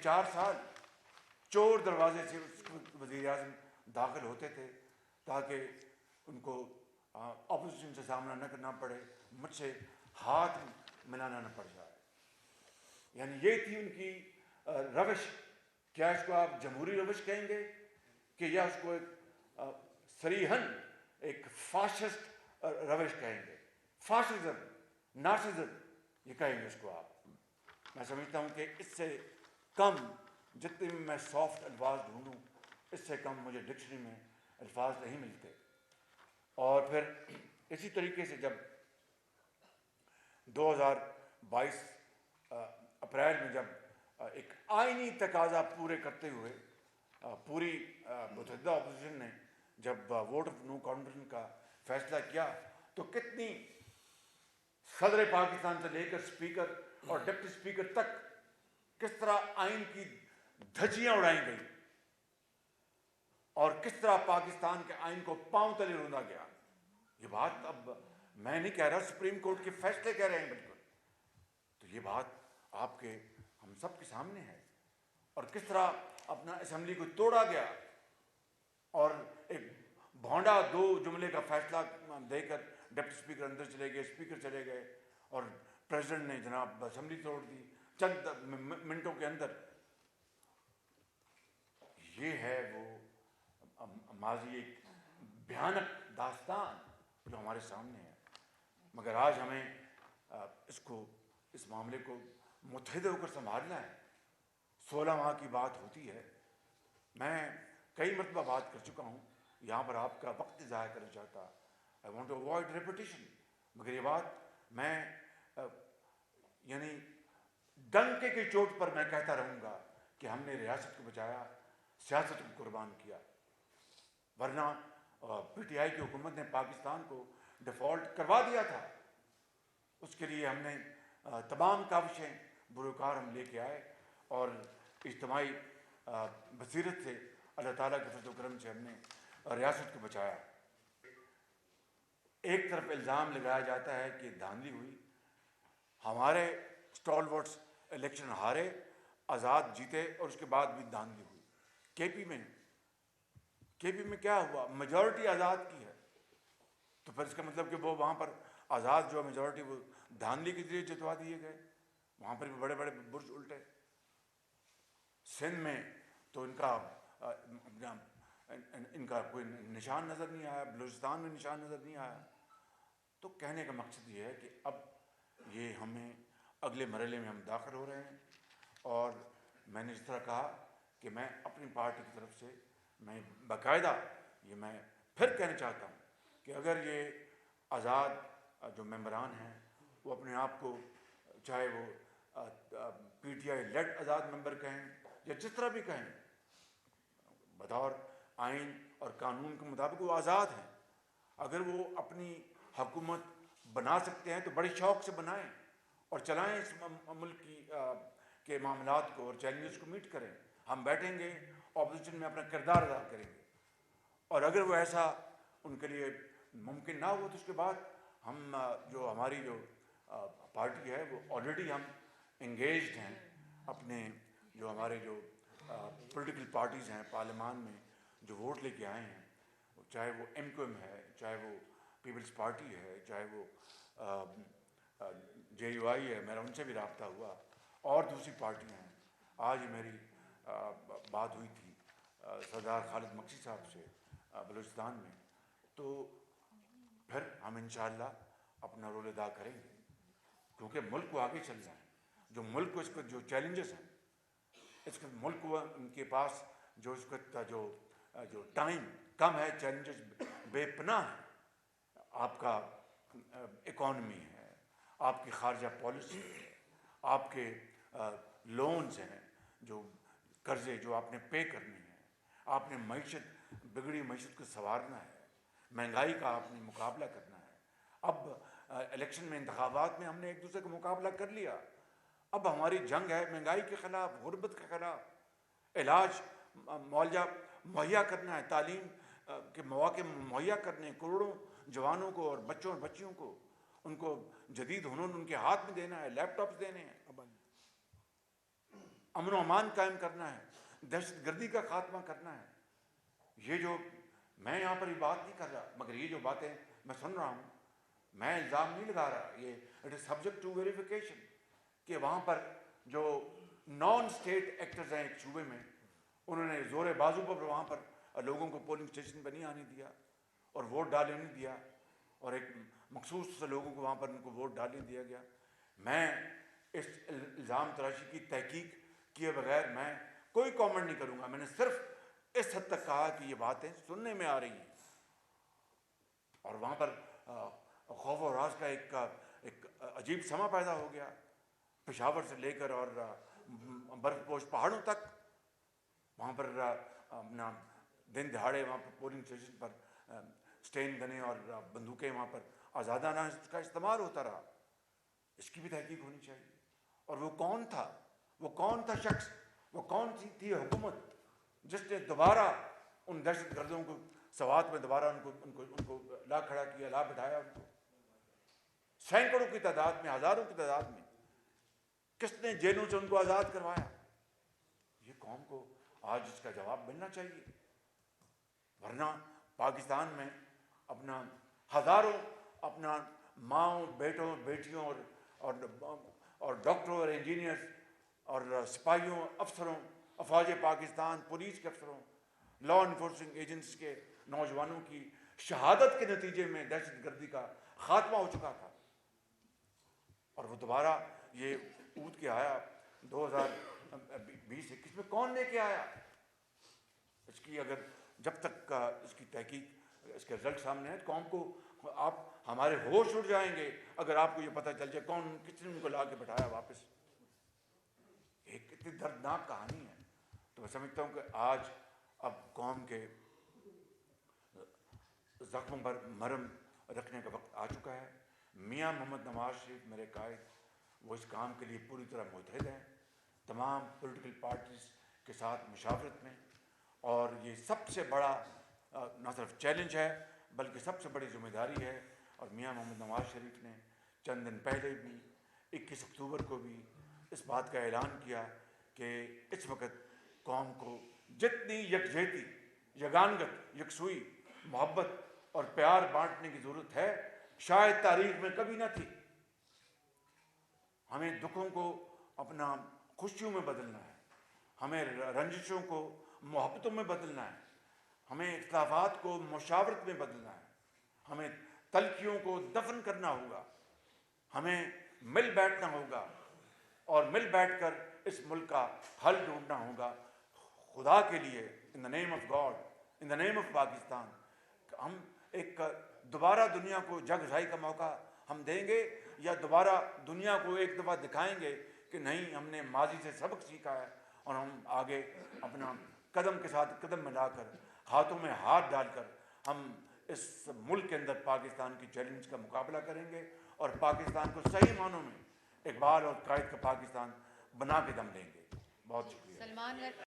4 سال چور دروازے سے وزیر اعظم داخل ہوتے تھے تاکہ ان کو اپوزیشن سے سامنا نہ کرنا پڑے، مجھ سے ہاتھ ملانا نہ پڑ جائے. یعنی یہ تھی ان کی روش. کیا اس کو آپ جمہوری روش کہیں گے کہ یا اس کو ایک صریحاً ایک فاشسٹ روش کہیں گے؟ فاشزم، نارسزم یہ کہیں گے اس کو آپ. میں سمجھتا ہوں کہ اس سے کم جتنے بھی میں سافٹ الفاظ ڈھونڈوں اس سے کم مجھے ڈکشنری میں الفاظ نہیں ملتے. اور پھر اسی طریقے سے جب 2022 اپریل میں جب ایک آئینی تقاضا پورے کرتے ہوئے پوری متحدہ اپوزیشن نے جب ووٹ آف نو کانفیڈنس کا فیصلہ کیا تو کتنی صدر پاکستان سے لے کر اسپیکر اور ڈپٹی اسپیکر تک کس طرح آئین کی دھجیاں اڑائی گئیں اور کس طرح پاکستان کے آئین کو پاؤں تلے روندا گیا. یہ بات اب میں نہیں کہہ رہا، سپریم کورٹ کے فیصلے کہہ رہے ہیں بالکل. تو یہ بات آپ کے ہم سب کے سامنے ہے. اور کس طرح اپنا اسمبلی کو توڑا گیا اور ایک بھونڈا 2 جملے کا فیصلہ دے کر ڈپٹی اسپیکر اندر چلے گئے، اسپیکر چلے گئے اور پریزیڈنٹ نے جناب اسمبلی توڑ دی چند منٹوں کے اندر. یہ ہے وہ ماضی ایک بھیانک داستان جو ہمارے سامنے ہے. مگر آج ہمیں اس معاملے کو متحد ہو کر سنبھالنا ہے. 16 ماہ کی بات ہوتی ہے. میں کئی مرتبہ بات کر چکا ہوں، یہاں پر آپ کا وقت ضائع کرنا چاہتا. I want to avoid repetition. مگر یہ بات میں یعنی ڈنکے کی چوٹ پر میں کہتا رہوں گا کہ ہم نے ریاست کو بچایا، سیاست کو قربان کیا. ورنہ پی ٹی آئی کی حکومت نے پاکستان کو ڈیفالٹ کروا دیا تھا. اس کے لیے ہم نے تمام کاوشیں بروکار ہم لے کے آئے اور اجتماعی بصیرت سے اللہ تعالیٰ کے فضل و کرم سے ہم نے ریاست کو بچایا. ایک طرف الزام لگایا جاتا ہے کہ دھاندلی ہوئی، ہمارے اسٹال ورڈس الیکشن ہارے، آزاد جیتے اور اس کے بعد بھی دھاندلی ہوئی. کے پی میں کیا ہوا؟ میجورٹی آزاد کی ہے. تو پھر اس کا مطلب کہ وہ وہاں پر آزاد جو میجورٹی وہ دھاندلی کے ذریعے جتوا دیے گئے. وہاں پر بھی بڑے بڑے برج الٹے. سندھ میں تو ان کا کوئی نشان نظر نہیں آیا، بلوچستان میں نشان نظر نہیں آیا. تو کہنے کا مقصد یہ ہے کہ اب یہ ہمیں اگلے مرحلے میں ہم داخل ہو رہے ہیں. اور میں نے اس طرح کہا کہ میں اپنی پارٹی کی طرف سے میں باقاعدہ یہ میں پھر کہنا چاہتا ہوں کہ اگر یہ آزاد جو ممبران ہیں وہ اپنے آپ کو چاہے وہ پی ٹی آئی لیڈ آزاد ممبر کہیں یا جس طرح بھی کہیں، بطور آئین اور قانون کے مطابق وہ آزاد ہیں. اگر وہ اپنی حکومت بنا سکتے ہیں تو بڑے شوق سے بنائیں اور چلائیں اس ملک کے معاملات کو اور چیلنجز کو میٹ کریں. ہم بیٹھیں گے، اپوزیشن میں اپنا کردار ادا کریں گے. اور اگر وہ ایسا ان کے لیے ممکن نہ ہو تو اس کے بعد ہم جو ہماری جو پارٹی ہے وہ آلریڈی ہم انگیجڈ ہیں. اپنے جو ہمارے جو پولیٹیکل پارٹیز ہیں پارلیمان میں جو ووٹ لے کے آئے ہیں، چاہے وہ ایم کیو ایم ہے، چاہے وہ پیپلز پارٹی ہے، چاہے وہ جے یو آئی ہے، میرا ان سے بھی رابطہ ہوا، اور دوسری پارٹیاں ہیں. آج میری بات ہوئی تھی سردار خالد مکسی صاحب سے بلوچستان میں. تو پھر ہم انشاءاللہ اپنا رول ادا کریں گے کیونکہ ملک کو آگے چلنا ہے. جو ملک کو اس پر جو چیلنجز ہیں، اس کے ملک کو ان کے پاس جو اس کا جو ٹائم کم ہے، چیلنجز بے پناہ ہیں. آپ کا اکانومی ہے، آپ کی خارجہ پالیسی ہے، آپ کے لونز ہیں، جو قرضے جو آپ نے پے کرنے ہیں، آپ نے بگڑی معیشت کو سنوارنا ہے، مہنگائی کا آپ نے مقابلہ کرنا ہے. اب الیکشن میں انتخابات میں ہم نے ایک دوسرے کا مقابلہ کر لیا. اب ہماری جنگ ہے مہنگائی کے خلاف، غربت کے خلاف. علاج معالجہ مہیا کرنا ہے، تعلیم کے مواقع مہیا کرنے، کروڑوں جوانوں کو اور بچوں اور بچیوں کو ان کو جدید ہنر ان کے ہاتھ میں دینا ہے، لیپ ٹاپس دینے ہیں. امن و امان قائم کرنا ہے, دہشت گردی کا خاتمہ کرنا ہے. یہ جو میں یہاں پر یہ بات نہیں کر رہا, مگر یہ جو باتیں میں سن رہا ہوں, میں الزام نہیں لگا رہا, یہ it is subject to verification کہ وہاں پر جو نان اسٹیٹ ایکٹرز ہیں ایک صوبے میں, انہوں نے زور بازو پر وہاں پر لوگوں کو پولنگ اسٹیشن پہ نہیں آنے دیا اور ووٹ ڈالنے نہیں دیا, اور ایک مخصوص سے لوگوں کو وہاں پر ان کو ووٹ ڈالنے دیا گیا. میں اس الزام تراشی کی تحقیق کیے بغیر میں کوئی کامنٹ نہیں کروں گا. میں نے صرف اس حد تک کہا کہ یہ باتیں سننے میں آ رہی ہیں, اور وہاں پر خوف و راز کا ایک عجیب سما پیدا ہو گیا. پشاور سے لے کر اور برف پوش پہاڑوں تک وہاں پر اپنا دن دہاڑے وہاں پر پولنگ اسٹیشن پر اسٹین گنیں اور بندوقیں وہاں پر آزادانہ اس کا استعمال ہوتا رہا. اس کی بھی تحقیق ہونی چاہیے. اور وہ کون تھا, وہ کون تھا شخص, وہ کون سی تھی حکومت جس نے دوبارہ ان دہشت گردوں کو سوات میں دوبارہ ان کو لا کھڑا کیا, لا بٹھایا, ان کو سینکڑوں کی تعداد میں, ہزاروں کی تعداد میں, کس نے جیلوں سے ان کو آزاد کروایا. یہ قوم کو آج اس کا جواب ملنا چاہیے. ورنہ پاکستان میں اپنا ہزاروں اپنا ماؤں, بیٹوں, بیٹیوں اور ڈاکٹروں اور انجینئرز اور سپاہیوں, افسروں, افواج پاکستان, پولیس کے افسروں, لا انفورسنگ ایجنٹس کے نوجوانوں کی شہادت کے نتیجے میں دہشت گردی کا خاتمہ ہو چکا تھا. اور وہ دوبارہ یہ اود کے آیا 2020-21 میں, کون لے کے آیا اس کی؟ اگر جب تک اس کی تحقیق, اس کے رزلٹ سامنے ہے, قوم کو آپ ہمارے ہوش اڑ جائیں گے اگر آپ کو یہ پتہ چل جائے کون کس نے ان کو لا کے بٹھایا واپس. ایک کتنی دردناک کہانی ہے. تو میں سمجھتا ہوں کہ آج اب قوم کے زخموں پر مرہم رکھنے کا وقت آ چکا ہے. میاں محمد نواز شریف میرے قائد, وہ اس کام کے لیے پوری طرح متحد ہیں, تمام پولیٹیکل پارٹیز کے ساتھ مشاورت میں. اور یہ سب سے بڑا نہ صرف چیلنج ہے بلکہ سب سے بڑی ذمہ داری ہے. اور میاں محمد نواز شریف نے چند دن پہلے بھی 21 اکتوبر کو بھی اس بات کا اعلان کیا کہ اس وقت قوم کو جتنی یکجہتی, یگانگت, یکسوئی, محبت اور پیار بانٹنے کی ضرورت ہے شاید تاریخ میں کبھی نہ تھی. ہمیں دکھوں کو اپنا خوشیوں میں بدلنا ہے, ہمیں رنجشوں کو محبتوں میں بدلنا ہے, ہمیں اختلافات کو مشاورت میں بدلنا ہے, ہمیں تلخیوں کو دفن کرنا ہوگا, ہمیں مل بیٹھنا ہوگا اور مل بیٹھ کر اس ملک کا حل ڈھونڈنا ہوگا. خدا کے لیے, in the name of God, in the name of Pakistan, ہم ایک دوبارہ دنیا کو جگ ہزائی کا موقع ہم دیں گے یا دوبارہ دنیا کو ایک دفعہ دکھائیں گے کہ نہیں, ہم نے ماضی سے سبق سیکھا ہے اور ہم آگے اپنا قدم کے ساتھ قدم ملا کر, ہاتھوں میں ہاتھ ڈال کر ہم اس ملک کے اندر پاکستان کی چیلنج کا مقابلہ کریں گے اور پاکستان کو صحیح معنوں میں اقبال اور قائد کا پاکستان بنا کے دم دیں گے. بہت شکریہ.